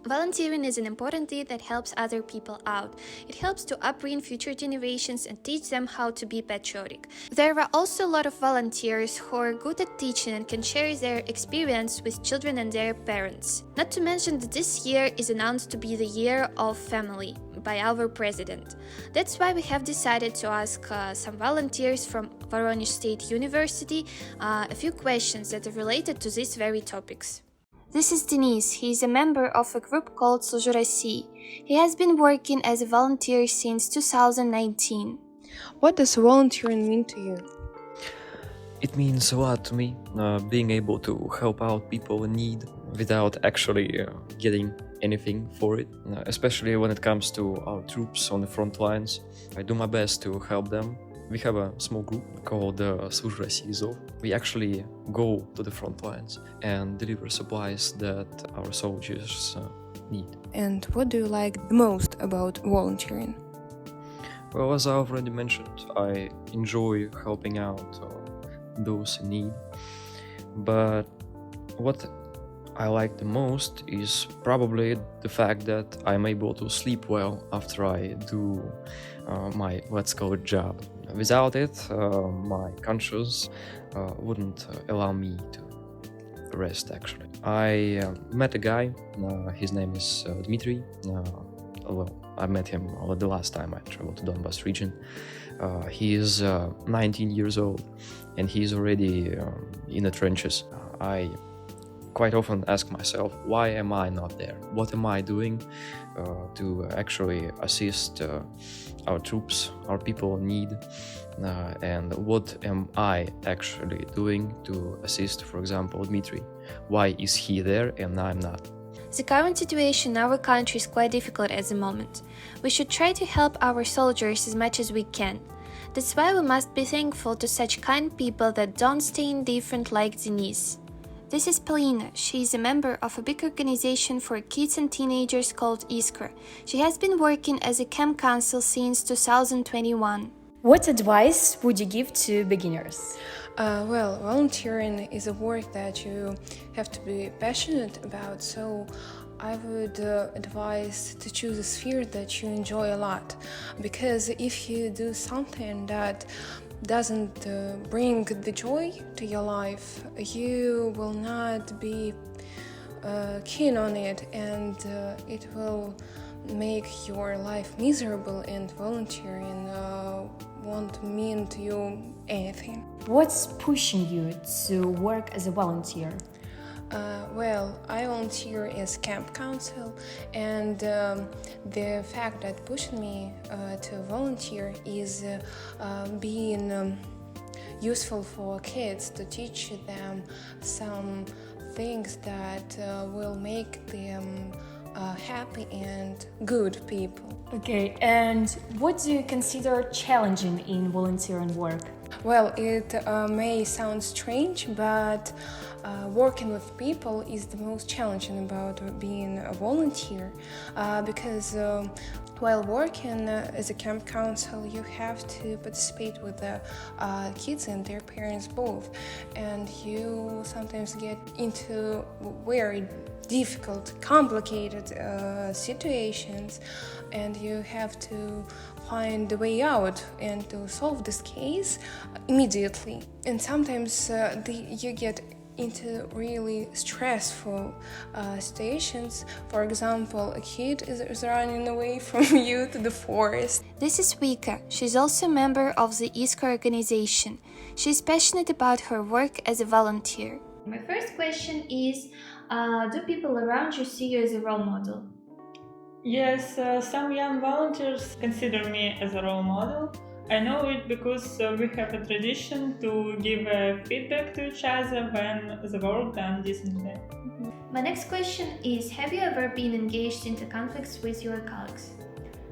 Volunteering is an important deed that helps other people out. It helps to upbring future generations and teach them how to be patriotic. There are also a lot of volunteers who are good at teaching and can share their experience with children and their parents. Not to mention that this year is announced to be the Year of Family by our president. That's why we have decided to ask some volunteers from Voronezh State University a few questions that are related to these very topics. This is Denis. He is a member of a group called Служу России. He has been working as a volunteer since 2019. What does volunteering mean to you? It means a lot to me, being able to help out people in need without actually getting anything for it, especially when it comes to our troops on the front lines. I do my best to help them. We have a small group called Служу России. We actually go to the front lines and deliver supplies that our soldiers need. And what do you like the most about volunteering? Well, as I already mentioned, I enjoy helping out those in need. But what I like the most is probably the fact that I'm able to sleep well after I do my, let's call it, job. Without it, my conscience wouldn't allow me to rest, actually. I met a guy, his name is Dmitry. Well, I met him the last time I traveled to Donbas region. He is 19 years old and he's already in the trenches. I quite often ask myself, why am I not there? What am I doing to actually assist our troops, our people in need? And what am I actually doing to assist, for example, Dmitry? Why is he there and I'm not? The current situation in our country is quite difficult at the moment. We should try to help our soldiers as much as we can. That's why we must be thankful to such kind people that don't stay indifferent like Denis. This is Polina. She is a member of a big organization for kids and teenagers called Iskra. She has been working as a camp counsel since 2021. What advice would you give to beginners? Well, volunteering is a work that you have to be passionate about, so I would advise to choose a sphere that you enjoy a lot, because if you do something that doesn't bring the joy to your life, you will not be keen on it, and it will make your life miserable, and volunteering won't mean to you anything. What's pushing you to work as a volunteer? Well, I volunteer as camp counsel, and the fact that pushed me to volunteer is being useful for kids, to teach them some things that will make them happy and good people. Okay, and what do you consider challenging in volunteering work? Well, it may sound strange, but working with people is the most challenging about being a volunteer, because while working as a camp counsel, you have to participate with the kids and their parents both, and you sometimes get into very difficult, complicated situations, and you have to find a way out and to solve this case immediately. And sometimes you get into really stressful situations. For example, a kid is running away from you to the forest. This is Vika. She's also a member of the Iskra organization. She's passionate about her work as a volunteer. My first question is, do people around you see you as a role model? Yes, some young volunteers consider me as a role model. I know it because we have a tradition to give feedback to each other when the work done decently. My next question is, have you ever been engaged into conflicts with your colleagues?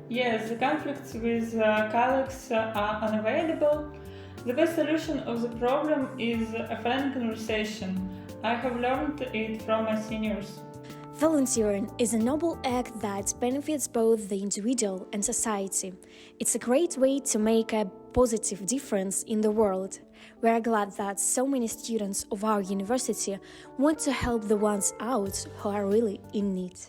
Yes, the conflicts with colleagues are unavoidable. The best solution of the problem is a frank conversation. I have learned it from my seniors. Volunteering is a noble act that benefits both the individual and society. It's a great way to make a positive difference in the world. We are glad that so many students of our university want to help the ones out who are really in need.